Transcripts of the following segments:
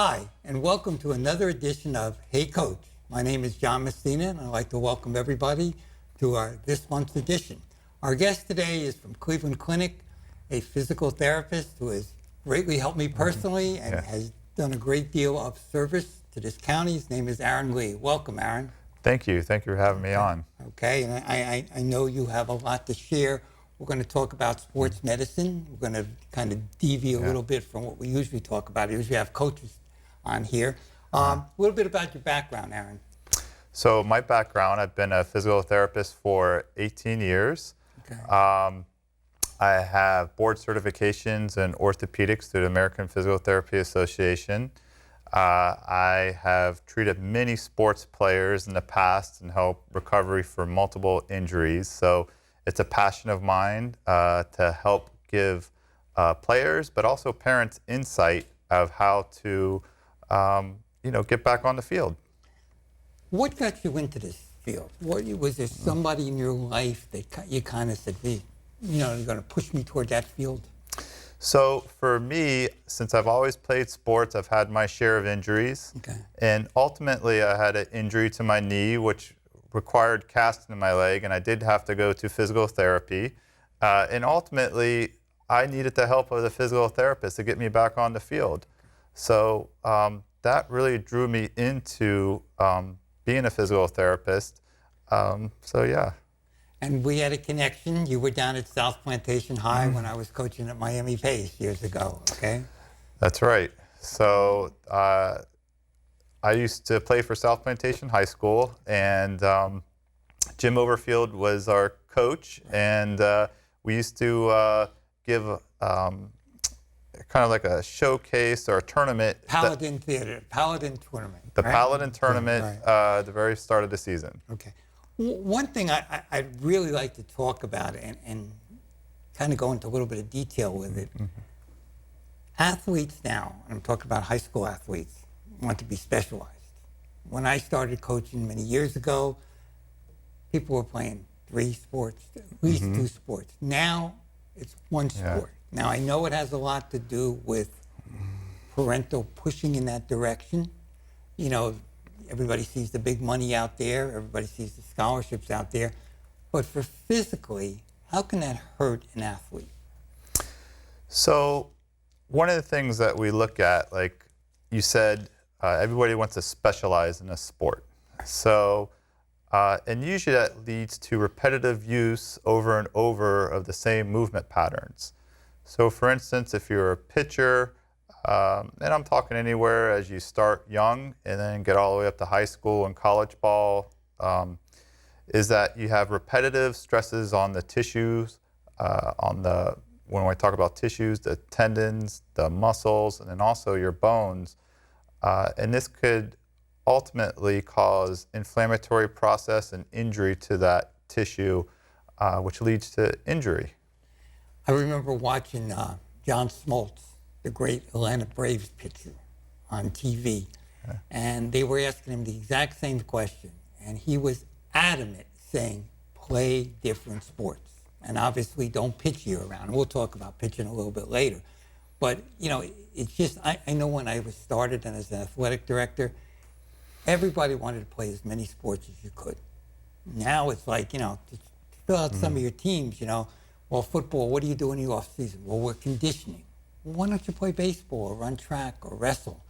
Hi, and welcome to another edition of Hey Coach. My name is John Messina, and I'd like to welcome everybody to this month's edition. Our guest today is from Cleveland Clinic, a physical therapist who has greatly helped me personally and has done a great deal of service to this county. His name is Aaron Lee. Welcome, Aaron. Thank you. Thank you for having me on. Okay, and I know you have a lot to share. We're going to talk about sports medicine. We're going to kind of deviate a little bit from what we usually talk about. We usually have coaches on here. A little bit about your background, Aaron. So my background, I've been a physical therapist for 18 years. Okay. I have board certifications in orthopedics through the American Physical Therapy Association. I have treated many sports players in the past and helped recovery for multiple injuries. So it's a passion of mine to help give players, but also parents, insight of how to, get back on the field. What got you into this field? Was there somebody in your life that you kind of said, hey, you're going to push me toward that field? So for me, since I've always played sports, I've had my share of injuries. Okay. And ultimately, I had an injury to my knee, which required casting in my leg, and I did have to go to physical therapy. And ultimately, I needed the help of the physical therapist to get me back on the field. So that really drew me into being a physical therapist. And we had a connection. You were down at South Plantation High when I was coaching at Miami Pace years ago, okay? That's right. So I used to play for South Plantation High School, and Jim Overfield was our coach, and we used to give kind of like a showcase or a tournament. Paladin Tournament. The right? Paladin Tournament right. at the very start of the season. Okay. One thing I'd really like to talk about and kind of go into a little bit of detail with it. Mm-hmm. Athletes now, and I'm talking about high school athletes, want to be specialized. When I started coaching many years ago, people were playing 3 sports, at least 2 sports. Now it's 1 sport. Now I know it has a lot to do with parental pushing in that direction. Everybody sees the big money out there. Everybody sees the scholarships out there. But for physically, how can that hurt an athlete? So one of the things that we look at, like you said, everybody wants to specialize in a sport. So, and usually that leads to repetitive use over and over of the same movement patterns. So for instance, if you're a pitcher, and I'm talking anywhere as you start young and then get all the way up to high school and college ball, is that you have repetitive stresses on the tissues, when I talk about tissues, the tendons, the muscles, and then also your bones. And this could ultimately cause inflammatory process and injury to that tissue, which leads to injury. I remember watching John Smoltz, the great Atlanta Braves pitcher, on TV. Yeah. And they were asking him the exact same question. And he was adamant, saying, play different sports. And obviously don't pitch year-round. And we'll talk about pitching a little bit later. But, it's just, I know when I was started and as an athletic director, everybody wanted to play as many sports as you could. Now it's like, to fill out some of your teams, well, football, what do you do in the off-season? Well, we're conditioning. Well, why don't you play baseball or run track or wrestle?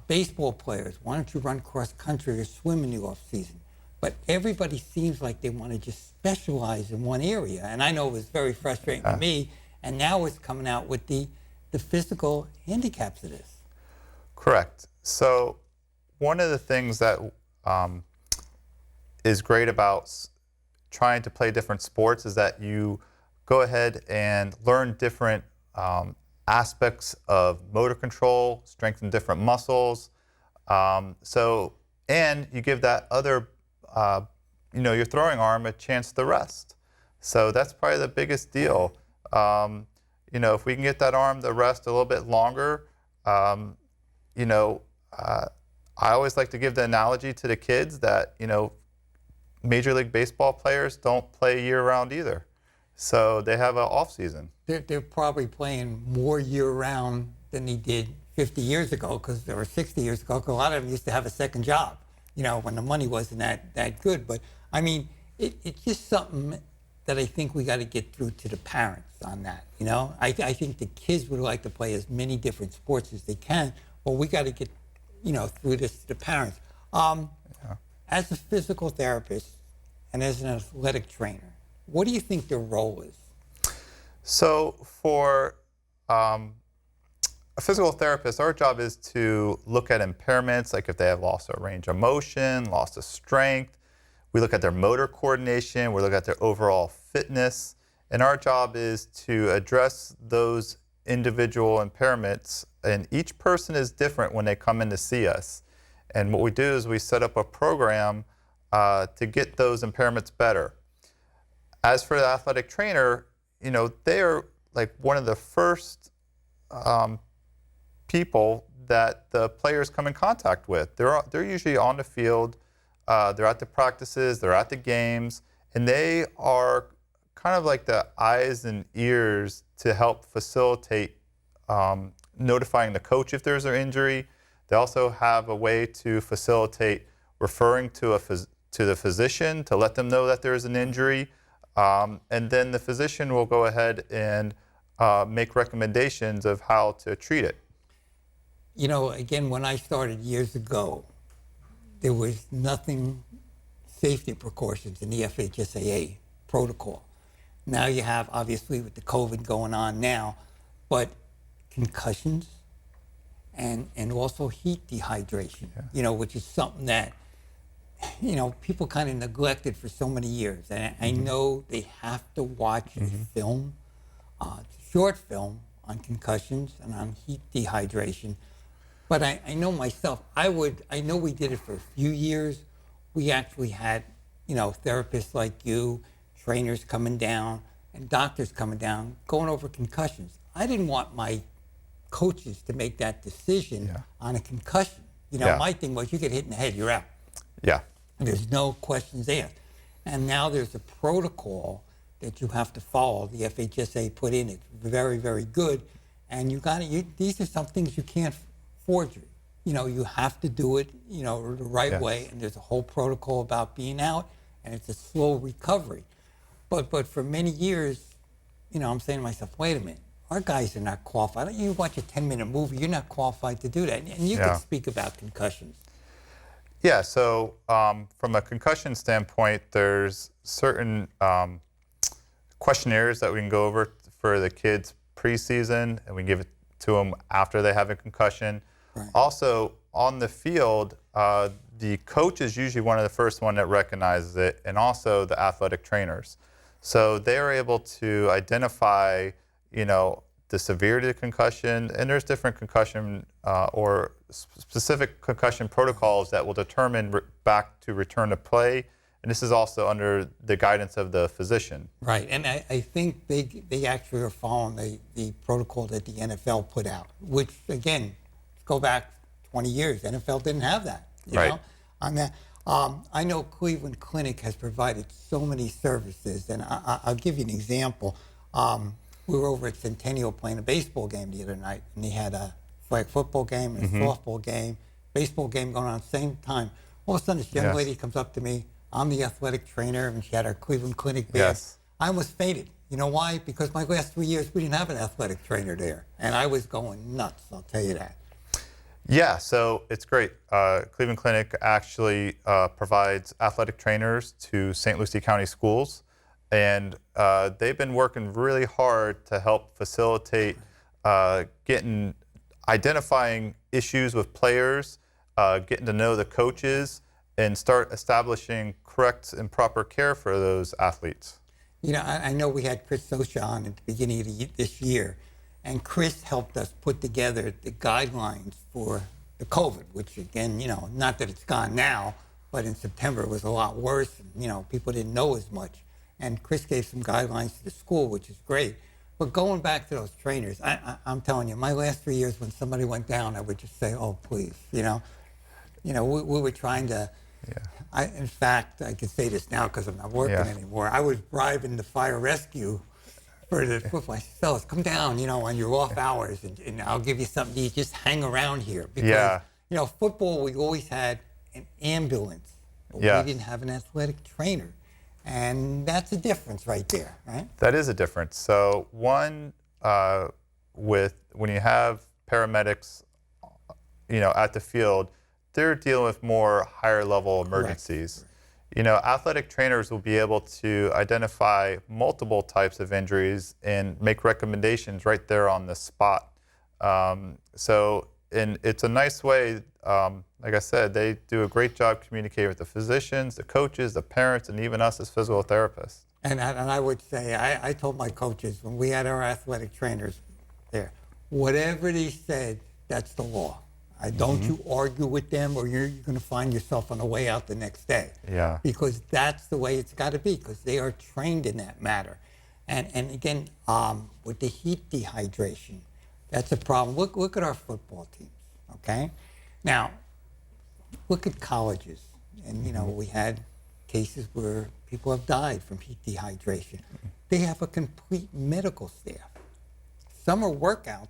Baseball players, why don't you run cross-country or swim in the off-season? But everybody seems like they want to just specialize in one area. And I know it was very frustrating to me. And now it's coming out with the physical handicaps of this. Correct. So one of the things that is great about trying to play different sports is that you go ahead and learn different aspects of motor control, strengthen different muscles. And you give that other, your throwing arm a chance to rest. So that's probably the biggest deal. If we can get that arm to rest a little bit longer, I always like to give the analogy to the kids that, Major League Baseball players don't play year-round either. So they have an off season. They're probably playing more year-round than they did 50 years ago, or 60 years ago, 'cause a lot of them used to have a second job, when the money wasn't that good. But I mean, it's just something that I think we got to get through to the parents on that. I think the kids would like to play as many different sports as they can, but we got to get, through this to the parents. As a physical therapist and as an athletic trainer, what do you think their role is? So for a physical therapist, our job is to look at impairments, like if they have loss of range of motion, loss of strength. We look at their motor coordination, we look at their overall fitness, and our job is to address those individual impairments. And each person is different when they come in to see us. And what we do is we set up a program to get those impairments better. As for the athletic trainer, they are like one of the first people that the players come in contact with. They're usually on the field, they're at the practices, they're at the games, and they are kind of like the eyes and ears to help facilitate notifying the coach if there's an injury. They also have a way to facilitate referring to the physician to let them know that there's an injury. And then the physician will go ahead and make recommendations of how to treat it. Again, when I started years ago, there was nothing safety precautions in the FHSAA protocol. Now you have, obviously, with the COVID going on now, but concussions and also heat dehydration, which is something that, people kind of neglected for so many years. And I know they have to watch a film, short film on concussions and on heat dehydration. But I know myself, I know we did it for a few years. We actually had, therapists like you, trainers coming down, and doctors coming down, going over concussions. I didn't want my coaches to make that decision on a concussion. My thing was, you get hit in the head, you're out. Yeah. There's no questions asked. And now there's a protocol that you have to follow. The FHSA put in. It's very, very good. And these are some things you can't forgery. You have to do it, the right way. And there's a whole protocol about being out, and it's a slow recovery. But for many years, I'm saying to myself, wait a minute, our guys are not qualified. You watch a 10-minute movie, you're not qualified to do that. And you can speak about concussions. Yeah, so from a concussion standpoint, there's certain questionnaires that we can go over for the kids preseason, and we give it to them after they have a concussion. Right. Also, on the field, the coach is usually one of the first one that recognizes it, and also the athletic trainers. So they are able to identify, the severity of the concussion, and there's different concussion or specific concussion protocols that will determine back to return to play. And this is also under the guidance of the physician. Right, and I think they actually are following the protocol that the NFL put out, which, again, go back 20 years, NFL didn't have that, on that. I know Cleveland Clinic has provided so many services, and I'll give you an example. We were over at Centennial playing a baseball game the other night, and they had a flag football game and a softball game, baseball game going on at the same time. All of a sudden, this young lady comes up to me. I'm the athletic trainer, and she had our Cleveland Clinic badge. Yes. I almost fainted. You know why? Because my last 3 years, we didn't have an athletic trainer there, and I was going nuts, I'll tell you that. Yeah, so it's great. Cleveland Clinic actually provides athletic trainers to St. Lucie County schools, and they've been working really hard to help facilitate identifying issues with players, getting to know the coaches, and start establishing correct and proper care for those athletes. I know we had Chris Sosha on at the beginning of this year, and Chris helped us put together the guidelines for the COVID, which, again, not that it's gone now, but in September it was a lot worse, and, people didn't know as much. And Chris gave some guidelines to the school, which is great. But going back to those trainers, I'm telling you, my last 3 years when somebody went down, I would just say, oh, please, we were trying to, in fact, I can say this now because I'm not working anymore. I was bribing the fire rescue for the football. I said, fellas, come down, on your off hours, and I'll give you something to eat. Just hang around here. Because, Yeah. Football, we always had an ambulance, but Yes. we didn't have an athletic trainer. And that's a difference right there, right? That is a difference. So one, when you have paramedics, at the field, they're dealing with more higher level emergencies. Athletic trainers will be able to identify multiple types of injuries and make recommendations right there on the spot. And it's a nice way, like I said, they do a great job communicating with the physicians, the coaches, the parents, and even us as physical therapists. And I would say, I told my coaches when we had our athletic trainers there, whatever they said, that's the law. Don't you argue with them, or you're going to find yourself on the way out the next day. Yeah. Because that's the way it's got to be, because they are trained in that matter. And again, with the heat dehydration, that's a problem. Look at our football teams, okay? Now, look at colleges. And, we had cases where people have died from heat dehydration. They have a complete medical staff. Summer workouts,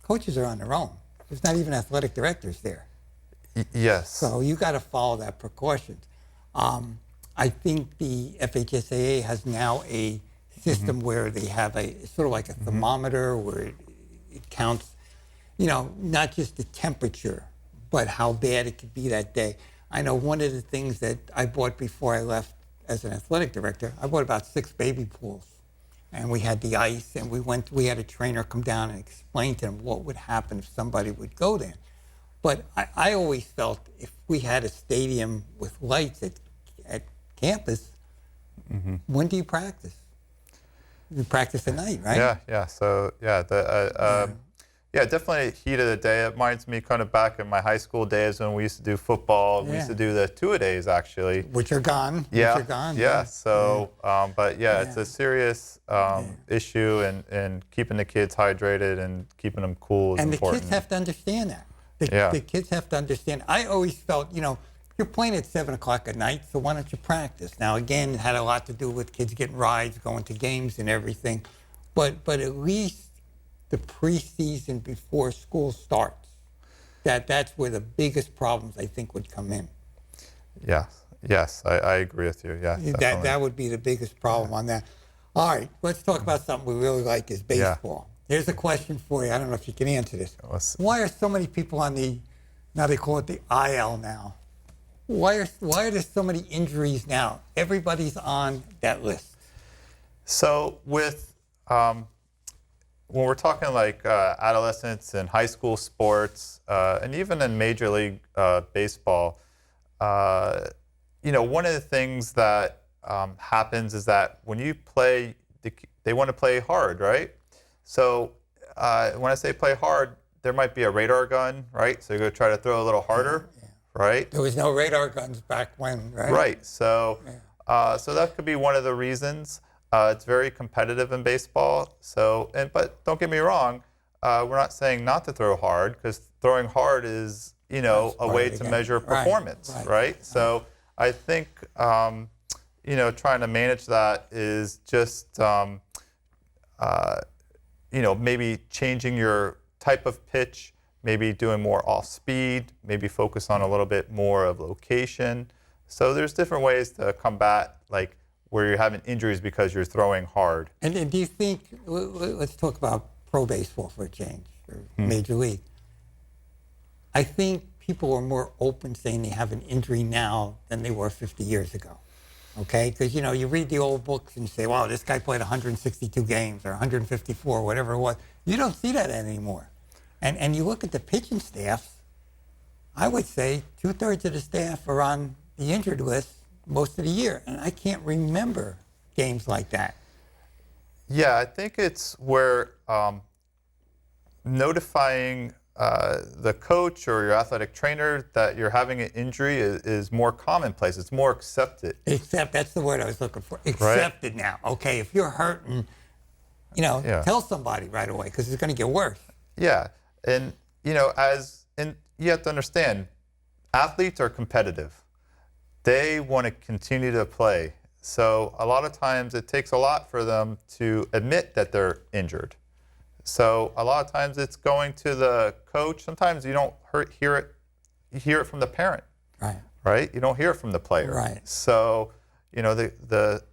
coaches are on their own. There's not even athletic directors there. Yes. So you got to follow that precautions. I think the FHSAA has now a system where they have sort of like a thermometer where it counts, not just the temperature, but how bad it could be that day. I know one of the things that I bought before I left as an athletic director, I bought about 6 baby pools. And we had the ice, and we had a trainer come down and explain to them what would happen if somebody would go there. But I always felt if we had a stadium with lights at campus, when do you practice? You practice at night, right? Yeah. So definitely heat of the day. It reminds me kind of back in my high school days when we used to do football. We used to do the two-a-days actually. Which are gone. Yeah. So, it's a serious issue, and keeping the kids hydrated and keeping them cool is important. And the kids have to understand that. The kids have to understand. I always felt, you're playing at 7 o'clock at night, so why don't you practice? Now, again, it had a lot to do with kids getting rides, going to games and everything. But at least the preseason before school starts, that's where the biggest problems, I think, would come in. Yes, I agree with you. Yeah, that would be the biggest problem on that. All right, let's talk about something we really like is baseball. Here's a question for you. I don't know if you can answer this. Why are so many people on now they call it the IL now? Why are there so many injuries now? Everybody's on that list. So with when we're talking like adolescents and high school sports, and even in Major League Baseball, one of the things that happens is that when you play, they want to play hard, right? So when I say play hard, there might be a radar gun, right? So you're going to try to throw a little harder, right? There was no radar guns back when, right? Right. So, so that could be one of the reasons. It's very competitive in baseball. But don't get me wrong, we're not saying not to throw hard, because throwing hard is, a way to measure performance, right? So I think, trying to manage that is just, maybe changing your type of pitch, maybe doing more off speed, maybe focus on a little bit more of location. So there's different ways to combat, like, where you're having injuries because you're throwing hard. And do you think, let's talk about pro baseball for a change, or Major League. I think people are more open saying they have an injury now than they were 50 years ago, okay? Because, you read the old books and you say, wow, this guy played 162 games or 154, whatever it was. You don't see that anymore. And you look at the pitching staffs, I would say 2/3 of the staff are on the injured list most of the year. And I can't remember games like that. Yeah, I think it's where notifying the coach or your athletic trainer that you're having an injury is more commonplace. It's more accepted. That's the word I was looking for. Accepted now. Okay, if you're hurting, tell somebody right away, because it's going to get worse. Yeah, and you have to understand, athletes are competitive. They want to continue to play. So a lot of times it takes a lot for them to admit that they're injured. So a lot of times it's going to the coach. Sometimes you don't hear it. You hear it from the parent, right? You don't hear it from the player. Right. So, the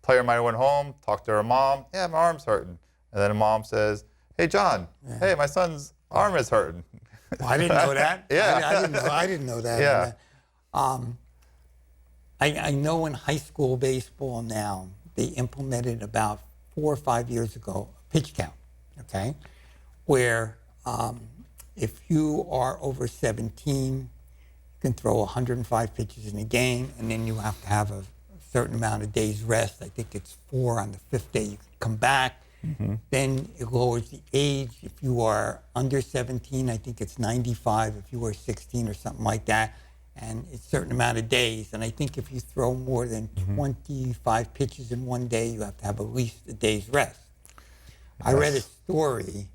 player might have went home, talked to her mom. Yeah, my arm's hurting. And then the mom says, hey, John, hey, my son's arm is hurting. Well, I didn't know that. Yeah. I didn't know that. Yeah. I know in high school baseball now, they implemented about 4 or 5 years ago a pitch count, okay? Where if you are over 17, you can throw 105 pitches in a game, and then you have to have a certain amount of days rest. I think it's 4 on the 5th day you can come back. Mm-hmm. Then it lowers the age. If you are under 17, I think it's 95. If you are 16 or something like that, and it's a certain amount of days. And I think if you throw more than 25 pitches in one day, you have to have at least a day's rest. Yes. I read a story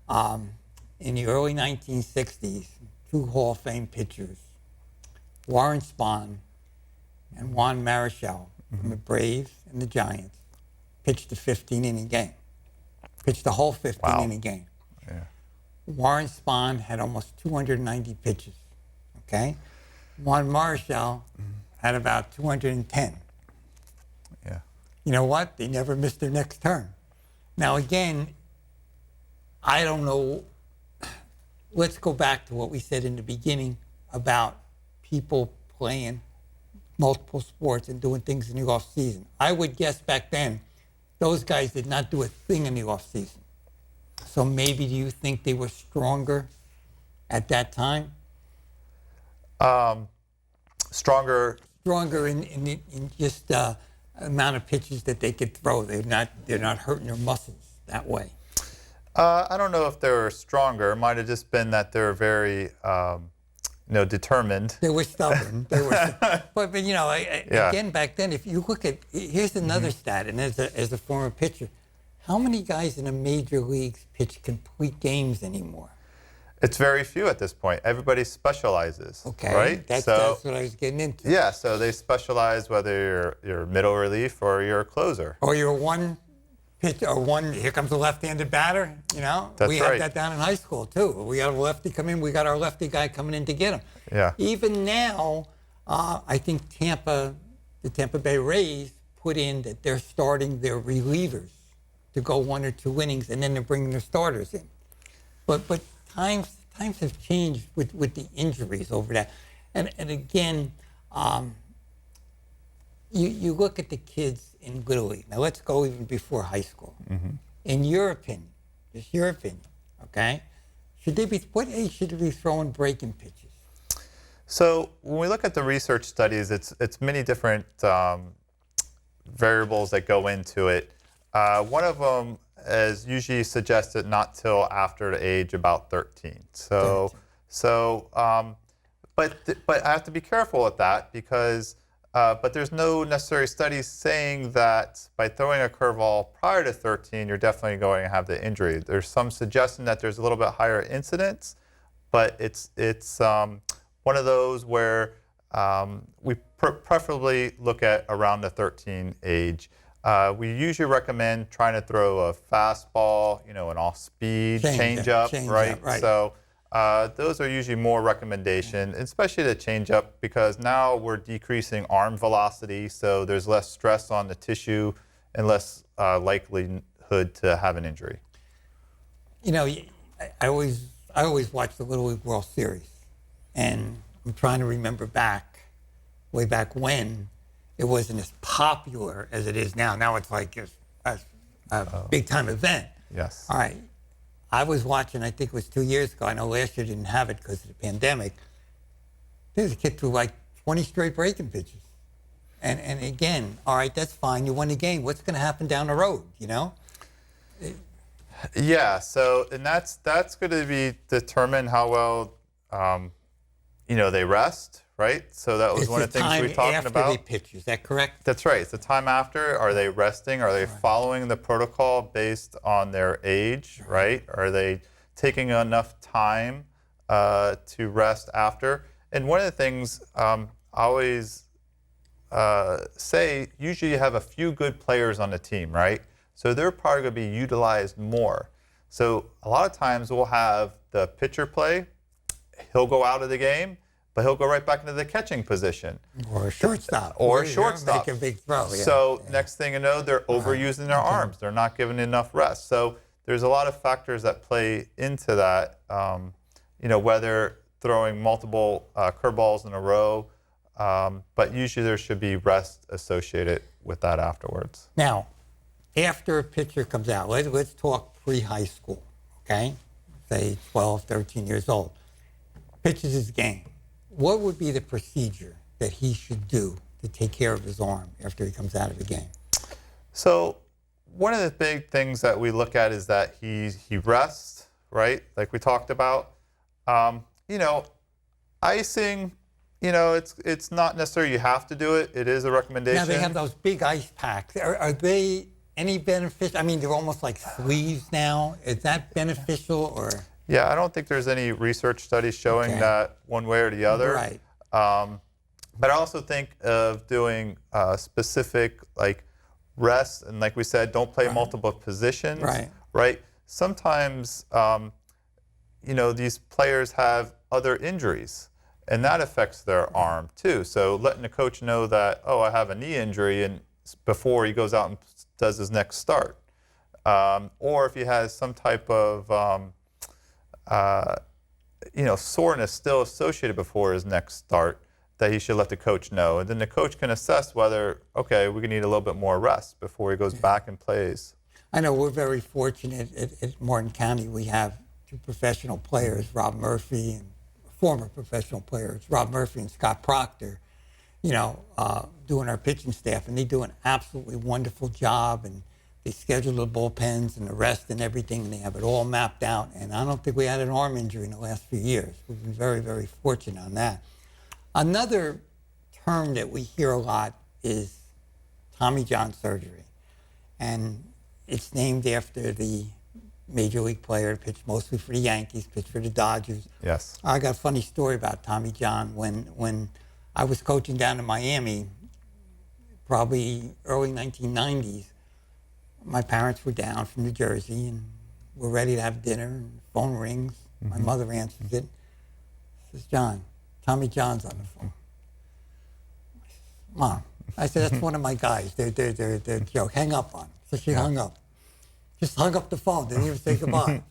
in the early 1960s, 2 Hall of Fame pitchers, Warren Spahn and Juan Marichal from the Braves and the Giants, pitched a 15-inning game. Pitched the whole 15-inning game. Yeah. Warren Spahn had almost 290 pitches, okay? Juan Marichal had about 210. Yeah. You know what? They never missed their next turn. Now, again, I don't know. Let's go back to what we said in the beginning about people playing multiple sports and doing things in the off season. I would guess back then, those guys did not do a thing in the off season. So maybe do you think they were stronger at that time? Stronger in just amount of pitches that they could throw. They're not hurting their muscles that way. I don't know if they were stronger. It might have just been that they're very, determined. They were stubborn. But again, back then, if you look at, here's another stat, and as a former pitcher, how many guys in the major leagues pitch complete games anymore? It's very few at this point. Everybody specializes. Okay, right? That's what I was getting into. Yeah, so they specialize whether you're middle relief or you're a closer. Or you're one pitch, or one, here comes a left-handed batter, That's we right. had that down in high school, too. We got a lefty come in, we got our lefty guy coming in to get him. Yeah. Even now, I think the Tampa Bay Rays put in that they're starting their relievers to go 1 or 2 innings, and then they're bringing their starters in. But times have changed with the injuries over that. And again, you look at the kids in Little League. Now let's go even before high school. Mm-hmm. In your opinion, just your opinion, okay? What age should they be throwing breaking pitches? So when we look at the research studies, it's many different variables that go into it. One of them is usually suggested not till after the age about 13. But I have to be careful with that because but there's no necessary studies saying that by throwing a curveball prior to 13, you're definitely going to have the injury. There's some suggestion that there's a little bit higher incidence, but it's one of those where we preferably look at around the 13 age. We usually recommend trying to throw a fastball, an off-speed change-up, right? So those are usually more recommendation, especially the change-up, because now we're decreasing arm velocity, so there's less stress on the tissue and less likelihood to have an injury. I always watch the Little League World Series, and I'm trying to remember way back when it wasn't as popular as it is now. Now it's like a big-time event. Yes. All right. I was watching, I think it was 2 years ago. I know last year didn't have it because of the pandemic. There's a kid threw like 20 straight breaking pitches. And again, all right, that's fine. You won the game. What's going to happen down the road, Yeah, so, and that's going to be determine how well, they rest, right? So that was one of the things we were talking about. After they pitch, is that correct? That's right. It's the time after. Are they resting? Are they following the protocol based on their age, right? Are they taking enough time to rest after? And one of the things I always say, usually you have a few good players on the team, right? So they're probably going to be utilized more. So a lot of times we'll have the pitcher play, he'll go out of the game, but he'll go right back into the catching position. Or a shortstop. Or a shortstop. Make a big throw. So next thing you know, they're overusing their arms. They're not giving enough rest. So there's a lot of factors that play into that, whether throwing multiple curveballs in a row, but usually there should be rest associated with that afterwards. Now, after a pitcher comes out, let's talk pre-high school, okay? Say 12, 13 years old. Pitches his game. What would be the procedure that he should do to take care of his arm after he comes out of the game? So one of the big things that we look at is that he rests, right? Like we talked about. Icing, it's not necessarily you have to do it. It is a recommendation. Now, they have those big ice packs. Are they any beneficial? I mean, they're almost like sleeves now. Is that beneficial or? Yeah, I don't think there's any research studies showing that one way or the other. Right. But I also think of doing specific like rest, and like we said, don't play multiple positions. Right. Sometimes, these players have other injuries, and that affects their arm too. So letting the coach know that, oh, I have a knee injury, and before he goes out and does his next start, or if he has some type of soreness still associated before his next start, that he should let the coach know. And then the coach can assess whether, okay, we need a little bit more rest before he goes back and plays. I know we're very fortunate at Martin County. We have two professional players, Rob Murphy, and former professional players, Rob Murphy and Scott Proctor, doing our pitching staff. And they do an absolutely wonderful job. And they schedule the bullpens and the rest and everything, and they have it all mapped out. And I don't think we had an arm injury in the last few years. We've been very, very fortunate on that. Another term that we hear a lot is Tommy John surgery. And it's named after the major league player, pitched mostly for the Yankees, pitched for the Dodgers. Yes. I got a funny story about Tommy John. When I was coaching down in Miami, probably early 1990s, my parents were down from New Jersey, and we're ready to have dinner, and the phone rings. My mother answers it. Says, John, Tommy John's on the phone. I said, Mom. I said, that's one of my guys. They're joke. Hang up on him. So she hung up. Just hung up the phone. Didn't even say goodbye.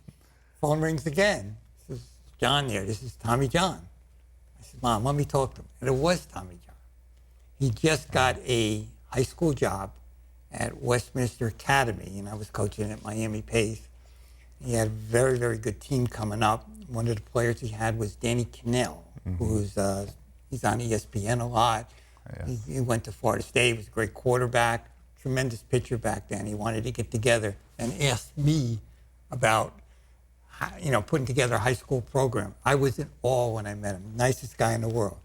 Phone rings again. Says, John there. This is Tommy John. I said, Mom, let me talk to him. And it was Tommy John. He just got a high school job at Westminster Academy, and I was coaching at Miami Pace. He had a very, very good team coming up. One of the players he had was Danny Cannell, who's he's on ESPN a lot. Yes. He went to Florida State. He was a great quarterback, tremendous pitcher back then. He wanted to get together and asked me about, putting together a high school program. I was in awe when I met him. Nicest guy in the world.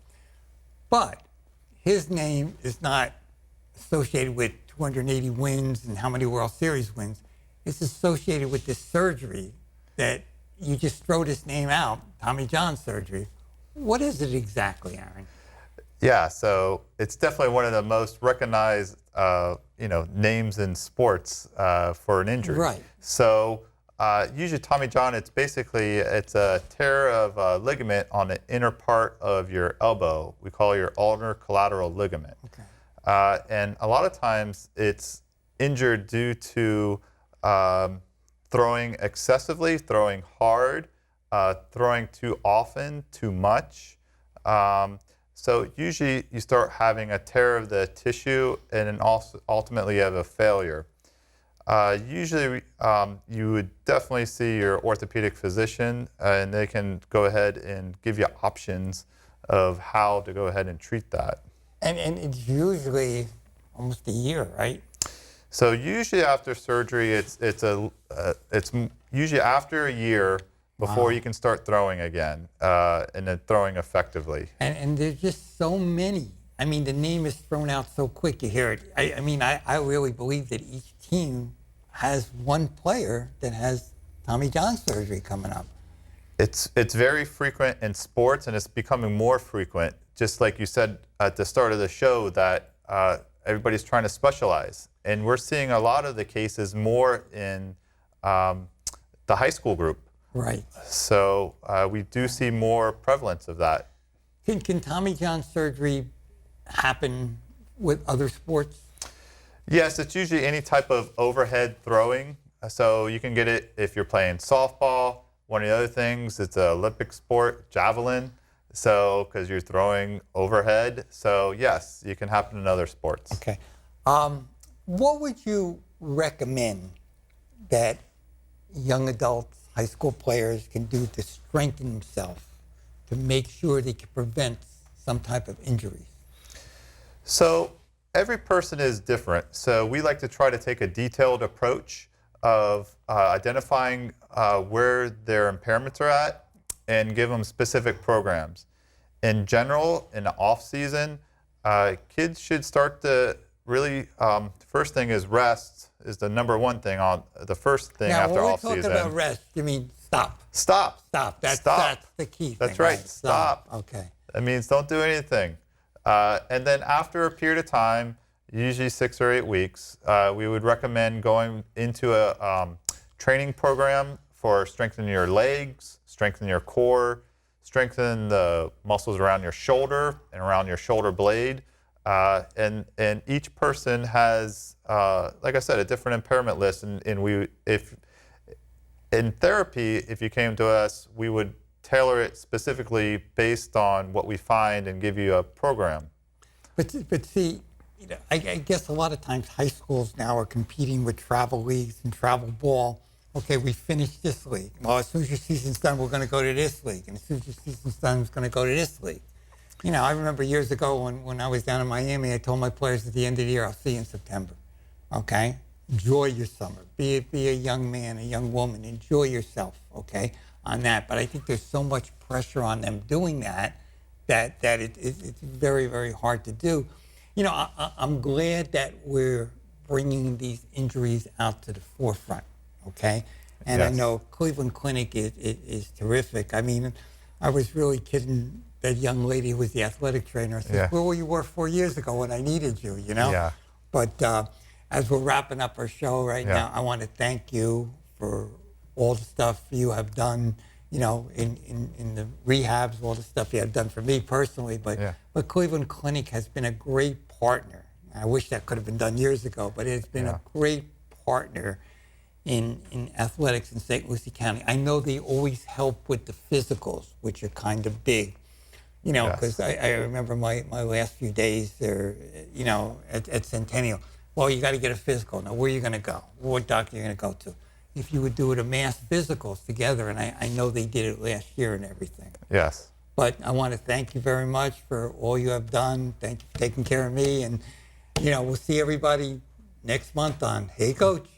But his name is not associated with 280 wins and how many World Series wins. It's associated with this surgery that you just throw this name out, Tommy John surgery. What is it exactly, Aaron? Yeah, so it's definitely one of the most recognized, names in sports for an injury. Right. So usually Tommy John, it's a tear of a ligament on the inner part of your elbow. We call it your ulnar collateral ligament. Okay. And a lot of times it's injured due to throwing excessively, throwing hard, throwing too often, too much. So usually you start having a tear of the tissue, and then also ultimately you have a failure. Usually you would definitely see your orthopedic physician, and they can go ahead and give you options of how to go ahead and treat that. And it's usually almost a year, right? So usually after surgery, it's usually after a year before you can start throwing again, and then throwing effectively. And there's just so many. I mean, the name is thrown out so quick, you hear it. I really believe that each team has one player that has Tommy John surgery coming up. It's very frequent in sports, and it's becoming more frequent. Just like you said at the start of the show, that everybody's trying to specialize. And we're seeing a lot of the cases more in the high school group. Right. So we do see more prevalence of that. Can Tommy John surgery happen with other sports? Yes, it's usually any type of overhead throwing. So you can get it if you're playing softball. One of the other things, it's an Olympic sport, javelin. So, because you're throwing overhead. So yes, you can happen in other sports. Okay. What would you recommend that young adults, high school players can do to strengthen themselves to make sure they can prevent some type of injuries? So every person is different. So we like to try to take a detailed approach of identifying where their impairments are at and give them specific programs. In general, in the off season, kids should start to really, first thing is rest is the number one thing on the first thing Now, after when off we're talking season. about rest, you mean stop. Stop. Stop. That's the key thing. That's right. Stop. Okay. That means don't do anything. And then after a period of time, usually 6 or 8 weeks, we would recommend going into a training program for strengthening your legs, strengthening your core, strengthen the muscles around your shoulder and around your shoulder blade. And each person has, like I said, a different impairment list. And we, if in therapy, if you came to us, we would tailor it specifically based on what we find and give you a program. But see, you know, I guess a lot of times high schools now are competing with travel leagues and travel ball. Okay, we finished this league. Well, as soon as your season's done, we're going to go to this league. And as soon as your season's done, we're going to go to this league. You know, I remember years ago when I was down in Miami, I told my players at the end of the year, I'll see you in September. Okay? Enjoy your summer. Be a young man, a young woman. Enjoy yourself, okay, on that. But I think there's so much pressure on them doing that it's very, very hard to do. You know, I'm glad that we're bringing these injuries out to the forefront, okay? And Yes. I know Cleveland Clinic is terrific. I mean, I was really kidding that young lady who was the athletic trainer. I said, Yeah. where were you 4 years ago when I needed you, you know? Yeah. But as we're wrapping up our show right Yeah. now, I want to thank you for all the stuff you have done, you know, in the rehabs, all the stuff you have done for me personally. Yeah. But Cleveland Clinic has been a great partner. I wish that could have been done years ago, but it's been Yeah. a great partner in athletics in St. Lucie County. I know they always help with the physicals, which are kind of big. You know, Yes. because I remember my last few days there, you know, at Centennial. Well, you got to get a physical. Now, where are you going to go? What doctor are you going to go to? If you would do it a mass physicals together, and I know they did it last year and everything. Yes. But I want to thank you very much for all you have done. Thank you for taking care of me. And, you know, we'll see everybody next month on Hey Coach.